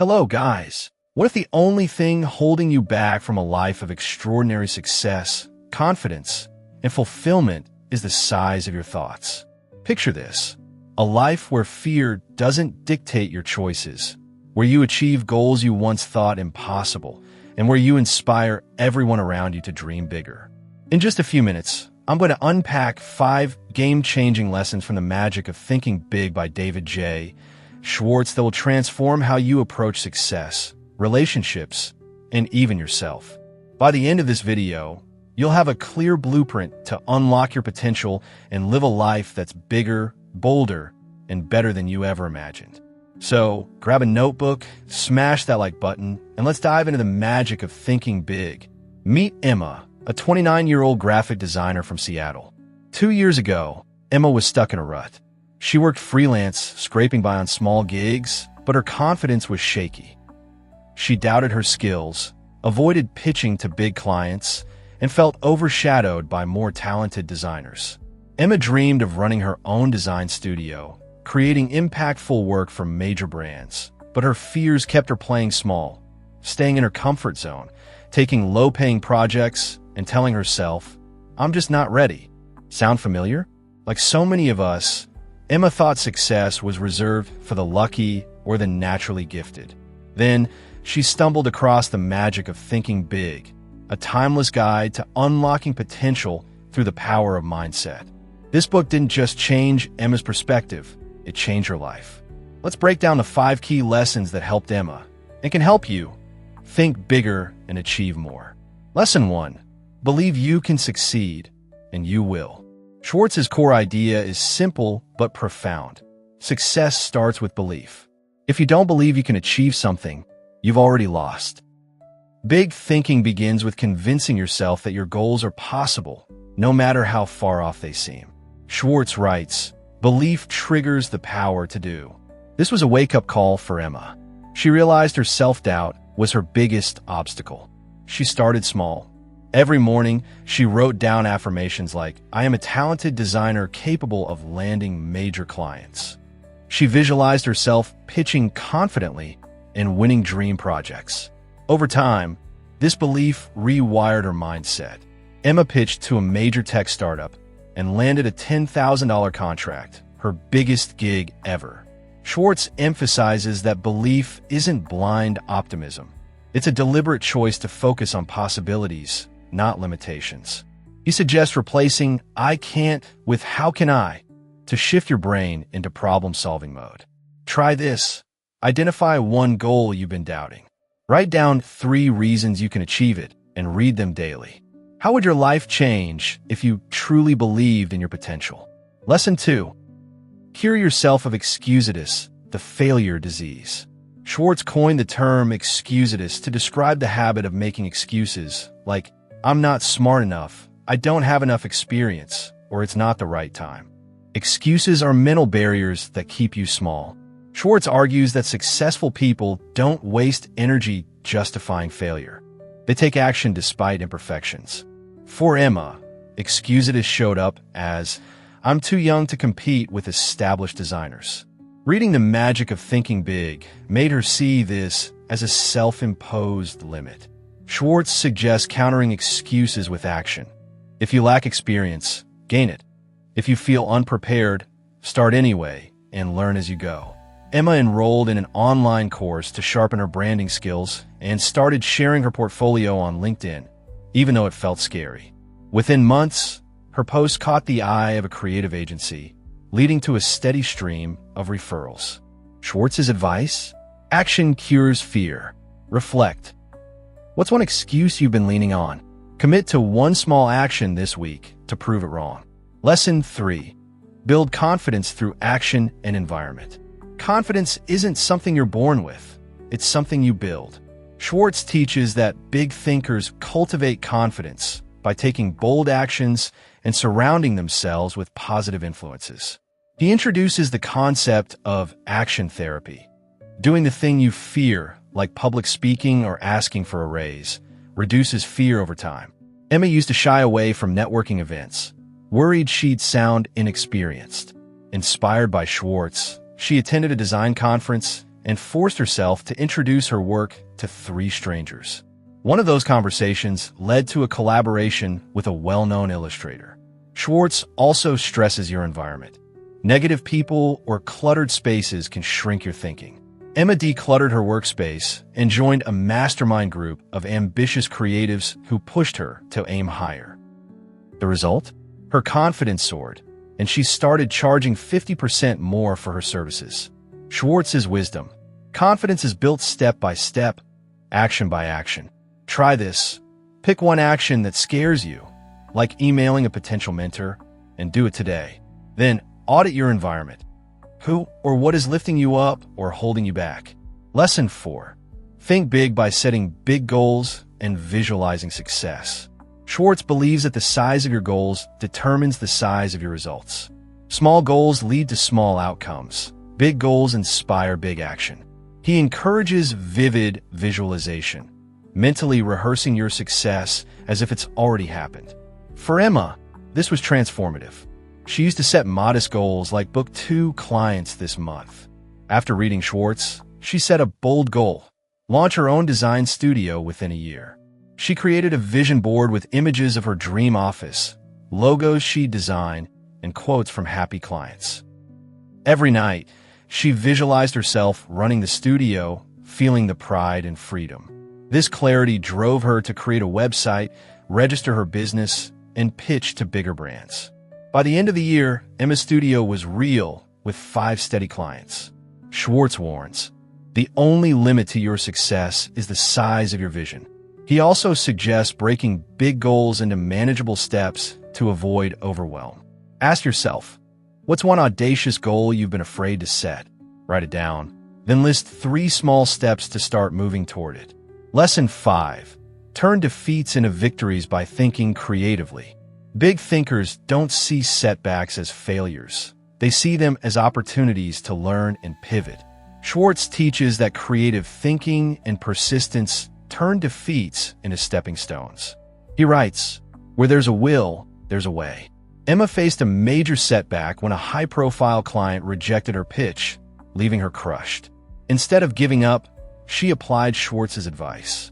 Hello, guys. What if the only thing holding you back from a life of extraordinary success, confidence, and fulfillment is the size of your thoughts? Picture this: a life where fear doesn't dictate your choices, where you achieve goals you once thought impossible, and where you inspire everyone around you to dream bigger. In just a few minutes, I'm going to unpack 5 game-changing lessons from the magic of thinking big by David J. Schwartz that will transform how you approach success, relationships, and even yourself. By the end of this video, you'll have a clear blueprint to unlock your potential and live a life that's bigger, bolder, and better than you ever imagined. So, grab a notebook, smash that like button, and let's dive into the magic of thinking big. Meet Emma, a 29-year-old graphic designer from Seattle. 2 years ago, Emma was stuck in a rut. She worked freelance, scraping by on small gigs, but her confidence was shaky. She doubted her skills, avoided pitching to big clients, and felt overshadowed by more talented designers. Emma dreamed of running her own design studio, creating impactful work for major brands, but her fears kept her playing small, staying in her comfort zone, taking low-paying projects, and telling herself, "I'm just not ready." Sound familiar? Like so many of us, Emma thought success was reserved for the lucky or the naturally gifted. Then, she stumbled across the magic of thinking big, a timeless guide to unlocking potential through the power of mindset. This book didn't just change Emma's perspective, it changed her life. Let's break down the 5 key lessons that helped Emma and can help you think bigger and achieve more. Lesson 1. Believe you can succeed, and you will. Schwartz's core idea is simple but profound. Success starts with belief. If you don't believe you can achieve something, you've already lost. Big thinking begins with convincing yourself that your goals are possible, no matter how far off they seem. Schwartz writes, "Belief triggers the power to do." This was a wake-up call for Emma. She realized her self-doubt was her biggest obstacle. She started small. Every morning, she wrote down affirmations like, "I am a talented designer capable of landing major clients." She visualized herself pitching confidently and winning dream projects. Over time, this belief rewired her mindset. Emma pitched to a major tech startup and landed a $10,000 contract, her biggest gig ever. Schwartz emphasizes that belief isn't blind optimism. It's a deliberate choice to focus on possibilities, not limitations. He suggests replacing "I can't" with "how can I" to shift your brain into problem-solving mode. Try this. Identify one goal you've been doubting. Write down 3 reasons you can achieve it and read them daily. How would your life change if you truly believed in your potential? Lesson 2. Cure yourself of excusitis, the failure disease. Schwartz coined the term excusitis to describe the habit of making excuses like, "I'm not smart enough," "I don't have enough experience," or "it's not the right time." Excuses are mental barriers that keep you small. Schwartz argues that successful people don't waste energy justifying failure. They take action despite imperfections. For Emma, excusitis showed up as, "I'm too young to compete with established designers." Reading The Magic of Thinking Big made her see this as a self-imposed limit. Schwartz suggests countering excuses with action. If you lack experience, gain it. If you feel unprepared, start anyway and learn as you go. Emma enrolled in an online course to sharpen her branding skills and started sharing her portfolio on LinkedIn, even though it felt scary. Within months, her post caught the eye of a creative agency, leading to a steady stream of referrals. Schwartz's advice? Action cures fear. Reflect. What's one excuse you've been leaning on? Commit to one small action this week to prove it wrong. Lesson 3. Build confidence through action and environment. Confidence isn't something you're born with. It's something you build. Schwartz teaches that big thinkers cultivate confidence by taking bold actions and surrounding themselves with positive influences. He introduces the concept of action therapy. Doing the thing you fear, like public speaking or asking for a raise, reduces fear over time. Emma used to shy away from networking events, worried she'd sound inexperienced. Inspired by Schwartz, she attended a design conference and forced herself to introduce her work to 3 strangers. One of those conversations led to a collaboration with a well-known illustrator. Schwartz also stresses your environment. Negative people or cluttered spaces can shrink your thinking. Emma decluttered her workspace and joined a mastermind group of ambitious creatives who pushed her to aim higher. The result? Her confidence soared, and she started charging 50% more for her services. Schwartz's wisdom. Confidence is built step by step, action by action. Try this. Pick one action that scares you, like emailing a potential mentor, and do it today. Then audit your environment. Who or what is lifting you up or holding you back? Lesson 4. Think big by setting big goals and visualizing success. Schwartz believes that the size of your goals determines the size of your results. Small goals lead to small outcomes. Big goals inspire big action. He encourages vivid visualization, mentally rehearsing your success as if it's already happened. For Emma, this was transformative. She used to set modest goals like book 2 clients this month. After reading Schwartz, she set a bold goal: launch her own design studio within a year. She created a vision board with images of her dream office, logos she'd design, and quotes from happy clients. Every night, she visualized herself running the studio, feeling the pride and freedom. This clarity drove her to create a website, register her business, and pitch to bigger brands. By the end of the year, Emma's studio was real, with 5 steady clients. Schwartz warns, the only limit to your success is the size of your vision. He also suggests breaking big goals into manageable steps to avoid overwhelm. Ask yourself, what's one audacious goal you've been afraid to set? Write it down. Then list 3 small steps to start moving toward it. Lesson 5. Turn defeats into victories by thinking creatively. Big thinkers don't see setbacks as failures. They see them as opportunities to learn and pivot. Schwartz teaches that creative thinking and persistence turn defeats into stepping stones. He writes, "Where there's a will, there's a way." Emma faced a major setback when a high-profile client rejected her pitch, leaving her crushed. Instead of giving up, she applied Schwartz's advice.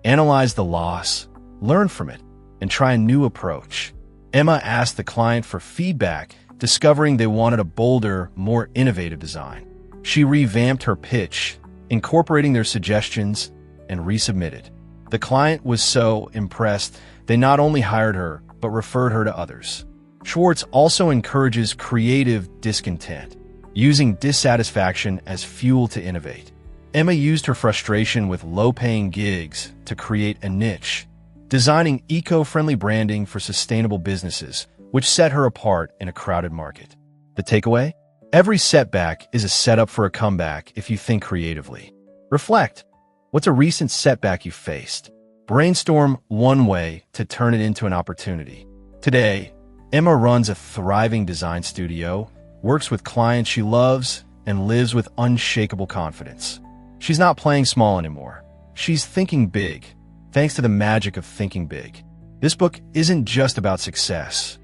Analyze the loss, learn from it, and try a new approach. Emma asked the client for feedback, discovering they wanted a bolder, more innovative design. She revamped her pitch, incorporating their suggestions, and resubmitted. The client was so impressed, they not only hired her, but referred her to others. Schwartz also encourages creative discontent, using dissatisfaction as fuel to innovate. Emma used her frustration with low-paying gigs to create a niche, designing eco-friendly branding for sustainable businesses, which set her apart in a crowded market. The takeaway? Every setback is a setup for a comeback if you think creatively. Reflect. What's a recent setback you faced? Brainstorm one way to turn it into an opportunity. Today, Emma runs a thriving design studio, works with clients she loves, and lives with unshakable confidence. She's not playing small anymore. She's thinking big, thanks to the magic of thinking big. This book isn't just about success.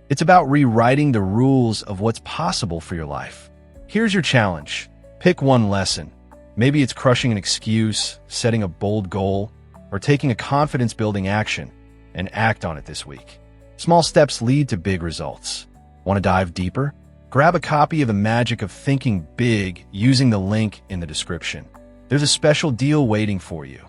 It's about rewriting the rules of what's possible for your life. Here's your challenge. Pick one lesson. Maybe it's crushing an excuse, setting a bold goal, or taking a confidence-building action, and act on it this week. Small steps lead to big results. Want to dive deeper? Grab a copy of The Magic of Thinking Big using the link in the description. There's a special deal waiting for you.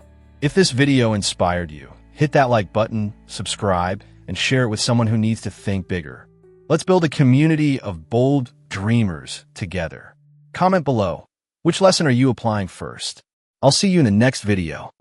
If this video inspired you, hit that like button, subscribe, and share it with someone who needs to think bigger. Let's build a community of bold dreamers together. Comment below. Which lesson are you applying first? I'll see you in the next video.